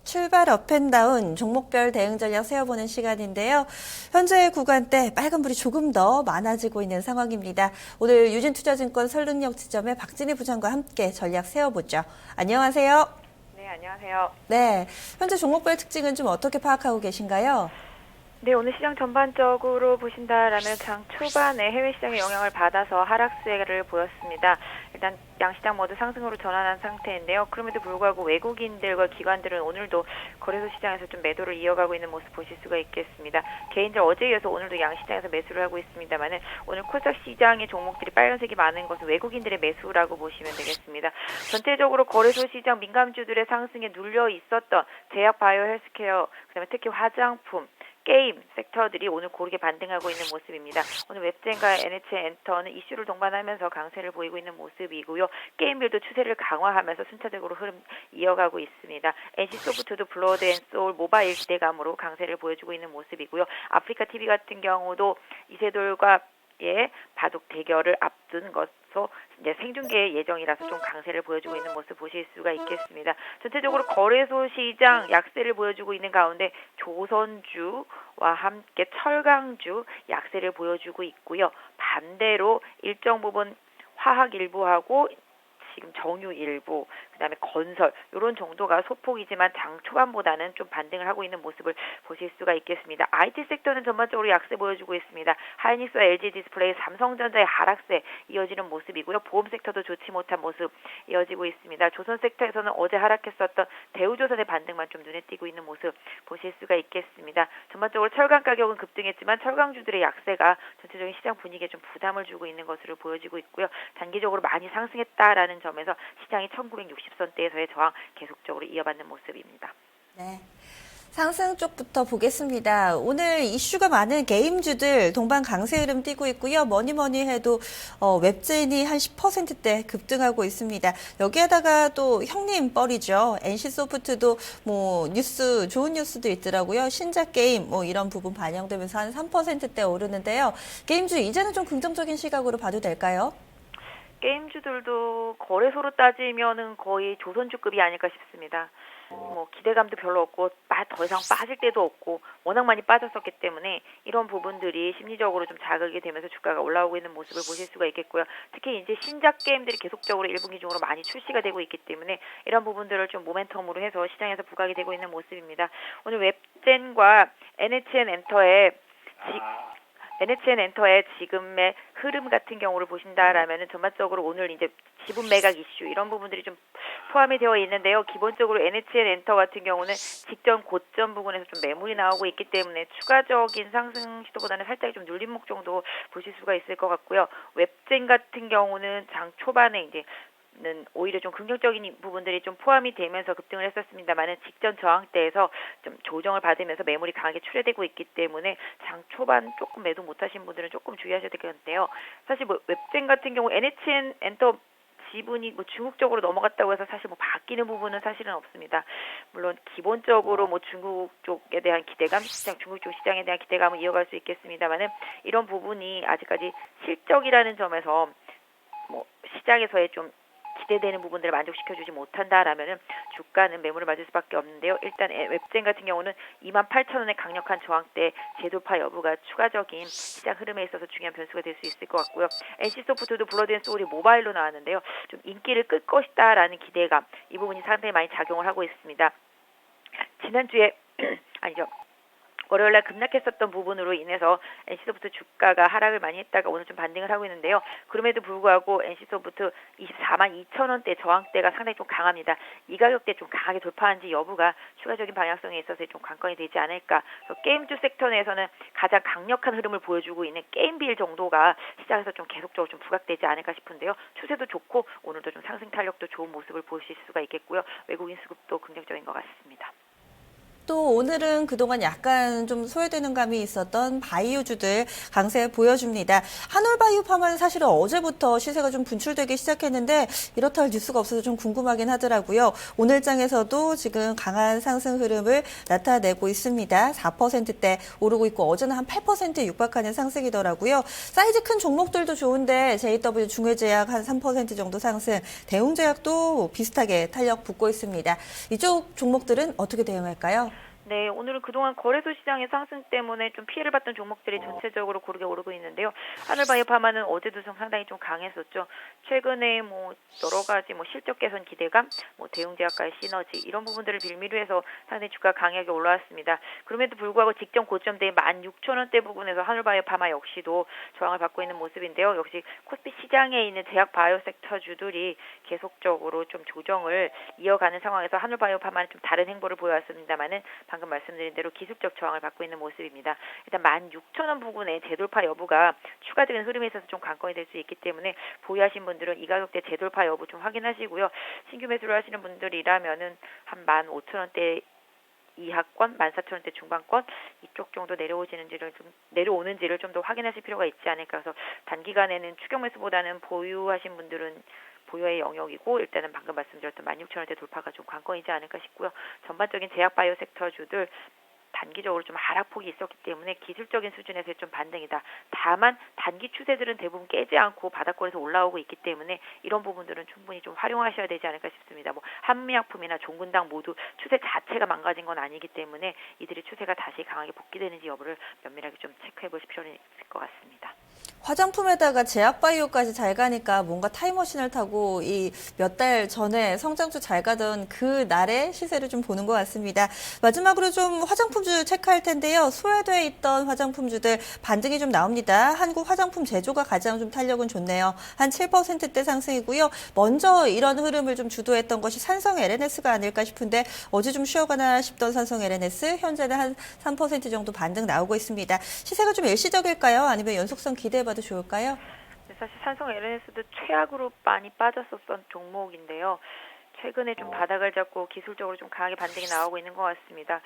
출발 업앤다운 종목별 대응 전략 세워보는 시간인데요. 현재 구간대 빨간불이 조금 더 많아지고 있는 상황입니다. 오늘 유진투자증권 설릉역 지점의 박진희 부장과 함께 전략 세워보죠. 안녕하세요. 네, 안녕하세요. 네, 현재 종목별 특징은 좀 어떻게 파악하고 계신가요? 네, 오늘 시장 전반적으로 보신다라면 장 초반에 해외 시장의 영향을 받아서 하락세를 보였습니다. 일단 양시장 모두 상승으로 전환한 상태인데요. 그럼에도 불구하고 외국인들과 기관들은 오늘도 거래소 시장에서 좀 매도를 이어가고 있는 모습 보실 수가 있겠습니다. 개인들 어제에 이어서 오늘도 양시장에서 매수를 하고 있습니다만은 오늘 코스닥 시장의 종목들이 빨간색이 많은 것은 외국인들의 매수라고 보시면 되겠습니다. 전체적으로 거래소 시장 민감주들의 상승에 눌려 있었던 제약, 바이오, 헬스케어, 그다음에 특히 화장품, 게임 섹터들이 오늘 고르게 반등하고 있는 모습입니다. 오늘 웹젠과 NHN 엔터는 이슈를 동반하면서 강세를 보이고 있는 모습이고요. 게임들도 추세를 강화하면서 순차적으로 흐름 이어가고 있습니다. NC소프트도 블러드앤소울 모바일 기대감으로 강세를 보여주고 있는 모습이고요. 아프리카 TV 같은 경우도 이세돌과 바둑 대결을 앞둔 것으로 이제 생중계 예정이라서 좀 강세를 보여주고 있는 모습 보실 수가 있겠습니다. 전체적으로 거래소 시장 약세를 보여주고 있는 가운데 조선주와 함께 철강주 약세를 보여주고 있고요. 반대로 일정 부분 화학 일부하고 지금 정유 일부, 그다음에 건설 이런 정도가 소폭이지만 장 초반보다는 좀 반등을 하고 있는 모습을 보실 수가 있겠습니다. IT 섹터는 전반적으로 약세 보여주고 있습니다. 하이닉스와 LG 디스플레이, 삼성전자의 하락세 이어지는 모습이고요. 보험 섹터도 좋지 못한 모습 이어지고 있습니다. 조선 섹터에서는 어제 하락했었던 대우조선의 반등만 좀 눈에 띄고 있는 모습 보실 수가 있겠습니다. 전반적으로 철강 가격은 급등했지만 철강주들의 약세가 전체적인 시장 분위기에 좀 부담을 주고 있는 것으로 보여지고 있고요. 단기적으로 많이 상승했다라는 점에서 시장이 1960선대에서의 저항 계속적으로 이어받는 모습입니다. 네. 상승 쪽부터 보겠습니다. 오늘 이슈가 많은 게임주들 동반 강세 흐름 띄고 있고요. 뭐니 해도 웹젠이 한 10%대 급등하고 있습니다. 여기에다가 또 형님 뻘이죠. NC소프트도 뭐 뉴스 좋은 뉴스도 있더라고요. 신작 게임 뭐 이런 부분 반영되면서 한 3%대 오르는데요. 게임주 이제는 좀 긍정적인 시각으로 봐도 될까요? 게임주들도 거래소로 따지면은 거의 조선주급이 아닐까 싶습니다. 뭐 기대감도 별로 없고 더 이상 빠질 때도 없고 워낙 많이 빠졌었기 때문에 이런 부분들이 심리적으로 좀 자극이 되면서 주가가 올라오고 있는 모습을 보실 수가 있겠고요. 특히 이제 신작 게임들이 계속적으로 1분기 중으로 많이 출시가 되고 있기 때문에 이런 부분들을 좀 모멘텀으로 해서 시장에서 부각이 되고 있는 모습입니다. 오늘 웹젠과 NHN 엔터의 지금의 흐름 같은 경우를 보신다라면은 전반적으로 오늘 이제 지분 매각 이슈 이런 부분들이 좀 포함이 되어 있는데요. 기본적으로 NHN 엔터 같은 경우는 직전 고점 부분에서 좀 매물이 나오고 있기 때문에 추가적인 상승 시도보다는 살짝 좀 눌림목 정도 보실 수가 있을 것 같고요. 웹젠 같은 경우는 장 초반에 이제 는 오히려 좀 긍정적인 부분들이 좀 포함이 되면서 급등을 했었습니다만은 직전 저항대에서 좀 조정을 받으면서 매물이 강하게 출회되고 있기 때문에 장 초반 조금 매도 못하신 분들은 조금 주의하셔야 되겠는데요. 사실 뭐 웹젠 같은 경우 NHN 엔터 지분이 뭐 중국 쪽으로 넘어갔다고 해서 사실 뭐 바뀌는 부분은 사실은 없습니다. 물론 기본적으로 뭐 중국 쪽에 대한 기대감, 중국 쪽 시장에 대한 기대감을 이어갈 수 있겠습니다만은 이런 부분이 아직까지 실적이라는 점에서 뭐 시장에서의 좀 기대되는 부분들을 만족시켜주지 못한다라면은 주가는 매물을 맞을 수밖에 없는데요. 일단 웹젠 같은 경우는 28,000원의 강력한 저항대 재돌파 여부가 추가적인 시장 흐름에 있어서 중요한 변수가 될 수 있을 것 같고요. NC소프트도 블러드앤소울이 모바일로 나왔는데요. 좀 인기를 끌 것이다라는 기대감 이 부분이 상당히 많이 작용을 하고 있습니다. 지난주에 아니죠. 월요일날 급락했었던 부분으로 인해서 NC소프트 주가가 하락을 많이 했다가 오늘 좀 반등을 하고 있는데요. 그럼에도 불구하고 NC소프트 242,000원대 저항대가 상당히 좀 강합니다. 이 가격대 좀 강하게 돌파한지 여부가 추가적인 방향성에 있어서 좀 관건이 되지 않을까. 게임주 섹터 내에서는 가장 강력한 흐름을 보여주고 있는 게임빌 정도가 시장에서 좀 계속적으로 좀 부각되지 않을까 싶은데요. 추세도 좋고 오늘도 좀 상승 탄력도 좋은 모습을 보실 수가 있겠고요. 외국인 수급도 긍정적인 것 같습니다. 또 오늘은 그동안 약간 좀 소외되는 감이 있었던 바이오주들 강세 보여줍니다. 한올바이오팜은 사실은 어제부터 시세가 좀 분출되기 시작했는데 이렇다 할 뉴스가 없어서 좀 궁금하긴 하더라고요. 오늘 장에서도 지금 강한 상승 흐름을 나타내고 있습니다. 4%대 오르고 있고 어제는 한 8%에 육박하는 상승이더라고요. 사이즈 큰 종목들도 좋은데 JW 중외제약 한 3% 정도 상승, 대웅제약도 비슷하게 탄력 붙고 있습니다. 이쪽 종목들은 어떻게 대응할까요? 네, 오늘은 그동안 거래소 시장의 상승 때문에 좀 피해를 봤던 종목들이 전체적으로 고르게 오르고 있는데요. 하늘바이오파마는 어제도 상당히 좀 강했었죠. 최근에 여러 가지 실적 개선 기대감, 대웅제약과의 시너지 이런 부분들을 빌미로 해서 상당히 주가 강하게 올라왔습니다. 그럼에도 불구하고 직전 고점대 16,000원대 부분에서 하늘바이오파마 역시도 저항을 받고 있는 모습인데요. 역시 코스피 시장에 있는 제약 바이오 섹터주들이 계속적으로 좀 조정을 이어가는 상황에서 하늘바이오파마는 좀 다른 행보를 보여왔습니다만은 방금 말씀드린 대로 기술적 저항을 받고 있는 모습입니다. 일단 16,000원 부근에 재돌파 여부가 추가적인 흐름에 있어서 좀 관건이 될 수 있기 때문에 보유하신 분들은 이 가격대 재돌파 여부 좀 확인하시고요. 신규 매수를 하시는 분들이라면은 한 15,000원대 이하권, 14,000원대 중반권 이쪽 정도 내려오는지를 좀 더 확인하실 필요가 있지 않을까 해서 단기간에는 추격 매수보다는 보유하신 분들은 보유의 영역이고 일단은 방금 말씀드렸던 16,000원대 돌파가 좀 관건이지 않을까 싶고요. 전반적인 제약 바이오 섹터주들 단기적으로 좀 하락폭이 있었기 때문에 기술적인 수준에서의 좀 반등이다. 다만 단기 추세들은 대부분 깨지 않고 바닥권에서 올라오고 있기 때문에 이런 부분들은 충분히 좀 활용하셔야 되지 않을까 싶습니다. 한미약품이나 종근당 모두 추세 자체가 망가진 건 아니기 때문에 이들의 추세가 다시 강하게 복귀되는지 여부를 면밀하게 좀 체크해 보실 필요는 있을 것 같습니다. 화장품에다가 제약바이오까지 잘 가니까 뭔가 타임머신을 타고 이 몇 달 전에 성장주 잘 가던 그 날의 시세를 좀 보는 것 같습니다. 마지막으로 좀 화장품주 체크할 텐데요. 소외되어 있던 화장품주들 반등이 좀 나옵니다. 한국 화장품 제조가 가장 좀 탄력은 좋네요. 한 7%대 상승이고요. 먼저 이런 흐름을 좀 주도했던 것이 산성 LNS가 아닐까 싶은데 어제 좀 쉬어가나 싶던 산성 LNS 현재는 한 3% 정도 반등 나오고 있습니다. 시세가 좀 일시적일까요? 아니면 연속성 기대해봐도 좋을까요? 사실 산성 LNS도 최악으로 많이 빠졌었던 종목인데요. 최근에 좀 바닥을 잡고 기술적으로 좀 강하게 반등이 나오고 있는 것 같습니다.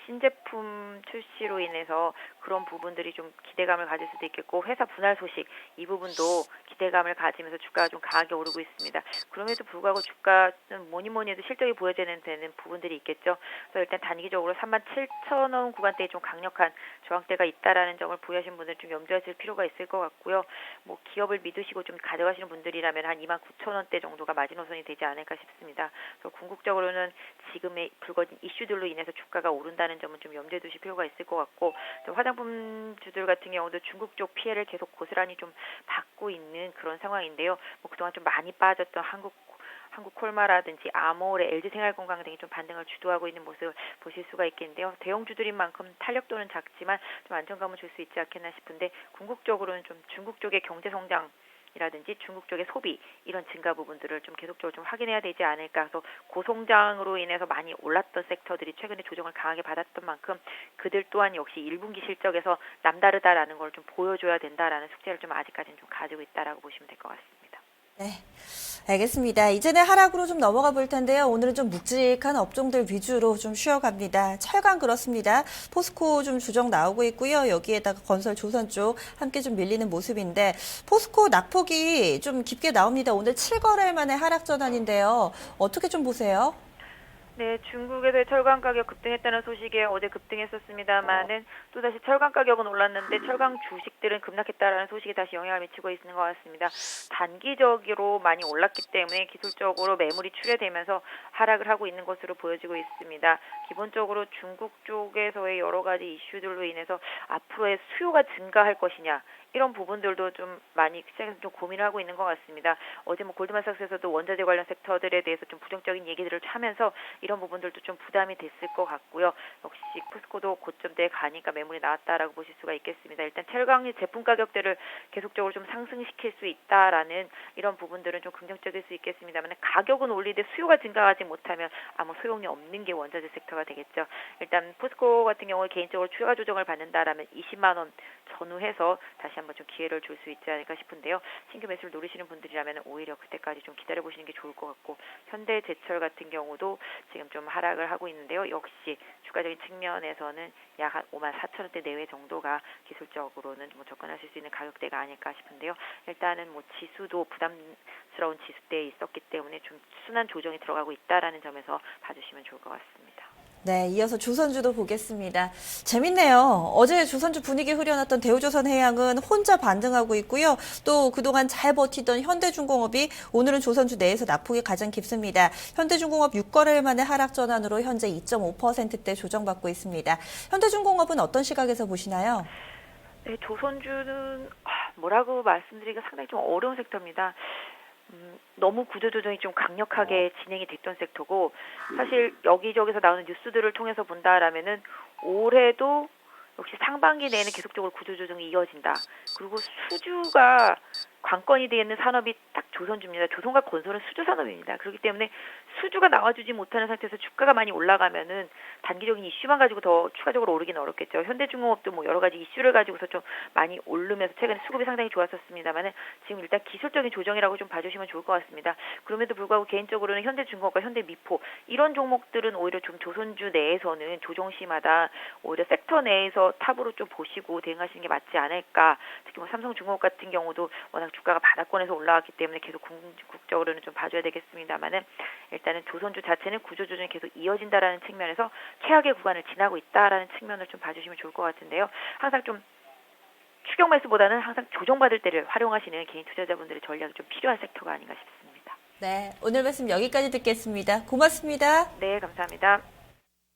신제품 출시로 인해서 그런 부분들이 좀 기대감을 가질 수도 있겠고 회사 분할 소식 이 부분도 기대감을 가지면서 주가가 좀 강하게 오르고 있습니다. 그럼에도 불구하고 주가는 뭐니 해도 실적이 보여지는 되는 부분들이 있겠죠. 그래서 일단 단기적으로 37,000원 구간대에 좀 강력한 저항대가 있다라는 점을 보유하신 분들 좀 염두하실 필요가 있을 것 같고요. 기업을 믿으시고 좀 가져가시는 분들이라면 한 29,000원대 정도가 마지노선이 되지 않을까 싶습니다. 그래서 궁극적으로는 지금의 불거진 이슈들로 인해서 주가가 오른다는 점은 좀 염두에 두실 필요가 있을 것 같고 화장품주들 같은 경우도 중국 쪽 피해를 계속 고스란히 좀 받고 있는 그런 상황인데요. 그동안 좀 많이 빠졌던 한국 콜마라든지 아모레, LG생활건강 등이 좀 반등을 주도하고 있는 모습을 보실 수가 있겠는데요. 대형주들인 만큼 탄력도는 작지만 좀 안정감을 줄 수 있지 않겠나 싶은데 궁극적으로는 좀 중국 쪽의 경제 성장 이라든지 중국 쪽의 소비 이런 증가 부분들을 좀 계속적으로 좀 확인해야 되지 않을까 해서 고성장으로 인해서 많이 올랐던 섹터들이 최근에 조정을 강하게 받았던 만큼 그들 또한 역시 1분기 실적에서 남다르다라는 걸 좀 보여줘야 된다라는 숙제를 좀 아직까지는 좀 가지고 있다라고 보시면 될 것 같습니다. 네, 알겠습니다. 이제는 하락으로 좀 넘어가 볼 텐데요. 오늘은 좀 묵직한 업종들 위주로 좀 쉬어갑니다. 철강 그렇습니다. 포스코 좀 주정 나오고 있고요. 여기에다가 건설 조선 쪽 함께 좀 밀리는 모습인데 포스코 낙폭이 좀 깊게 나옵니다. 오늘 7거래일 만에 하락 전환인데요. 어떻게 좀 보세요? 네, 중국에서의 철강 가격 급등했다는 소식에 어제 급등했었습니다만은 또다시 철강 가격은 올랐는데 철강 주식들은 급락했다라는 소식이 다시 영향을 미치고 있는 것 같습니다. 단기적으로 많이 올랐기 때문에 기술적으로 매물이 출회되면서 하락을 하고 있는 것으로 보여지고 있습니다. 기본적으로 중국 쪽에서의 여러 가지 이슈들로 인해서 앞으로의 수요가 증가할 것이냐 이런 부분들도 좀 많이 시장에서 좀 고민을 하고 있는 것 같습니다. 어제 골드만삭스에서도 원자재 관련 섹터들에 대해서 좀 부정적인 얘기들을 하면서 이런 부분들도 좀 부담이 됐을 것 같고요. 역시 포스코도 고점대에 가니까 매물이 나왔다라고 보실 수가 있겠습니다. 일단 철강의 제품 가격들을 계속적으로 좀 상승시킬 수 있다라는 이런 부분들은 좀 긍정적일 수 있겠습니다만 가격은 올리되 수요가 증가하지 못하면 아무 소용이 없는 게 원자재 섹터가 되겠죠. 일단 포스코 같은 경우에 개인적으로 추가 조정을 받는다라면 20만 원 전후해서 다시 한번 좀 기회를 줄 수 있지 않을까 싶은데요. 신규 매수를 노리시는 분들이라면 오히려 그때까지 좀 기다려보시는 게 좋을 것 같고 현대제철 같은 경우도 지금 지금 좀 하락을 하고 있는데요. 역시 주가적인 측면에서는 약 한 54,000원대 내외 정도가 기술적으로는 뭐 접근하실 수 있는 가격대가 아닐까 싶은데요. 일단은 뭐 지수도 부담스러운 지수대에 있었기 때문에 좀 순환 조정이 들어가고 있다라는 점에서 봐주시면 좋을 것 같습니다. 네, 이어서 조선주도 보겠습니다. 재밌네요. 어제 조선주 분위기 흐려놨던 대우조선해양은 혼자 반등하고 있고요. 또 그동안 잘 버티던 현대중공업이 오늘은 조선주 내에서 낙폭이 가장 깊습니다. 현대중공업 6거래일 만에 하락 전환으로 현재 2.5%대 조정받고 있습니다. 현대중공업은 어떤 시각에서 보시나요? 네, 조선주는 뭐라고 말씀드리기가 상당히 좀 어려운 섹터입니다. 너무 구조조정이 좀 강력하게 진행이 됐던 섹터고 사실 여기저기서 나오는 뉴스들을 통해서 본다라면은 올해도 역시 상반기 내에는 계속적으로 구조조정이 이어진다. 그리고 수주가 관건이 되어 있는 산업이 딱 조선주입니다. 조선과 건설은 수주 산업입니다. 그렇기 때문에 수주가 나와주지 못하는 상태에서 주가가 많이 올라가면은 단기적인 이슈만 가지고 더 추가적으로 오르기는 어렵겠죠. 현대중공업도 뭐 여러 가지 이슈를 가지고서 좀 많이 오르면서 최근에 수급이 상당히 좋았었습니다만은 지금 일단 기술적인 조정이라고 좀 봐주시면 좋을 것 같습니다. 그럼에도 불구하고 개인적으로는 현대중공업과 현대미포 이런 종목들은 오히려 좀 조선주 내에서는 조정시마다 오히려 섹터 내에서 탑으로 좀 보시고 대응하시는 게 맞지 않을까. 특히 뭐 삼성중공업 같은 경우도 워낙 주가가 바닥권에서 올라왔기 때문에 계속 궁극적으로는 좀 봐줘야 되겠습니다만은 일단은 조선주 자체는 구조조정이 계속 이어진다라는 측면에서 최악의 구간을 지나고 있다라는 측면을 좀 봐주시면 좋을 것 같은데요. 항상 좀 추격 매수보다는 항상 조정받을 때를 활용하시는 개인 투자자분들의 전략이 좀 필요한 섹터가 아닌가 싶습니다. 네, 오늘 말씀 여기까지 듣겠습니다. 고맙습니다. 네, 감사합니다.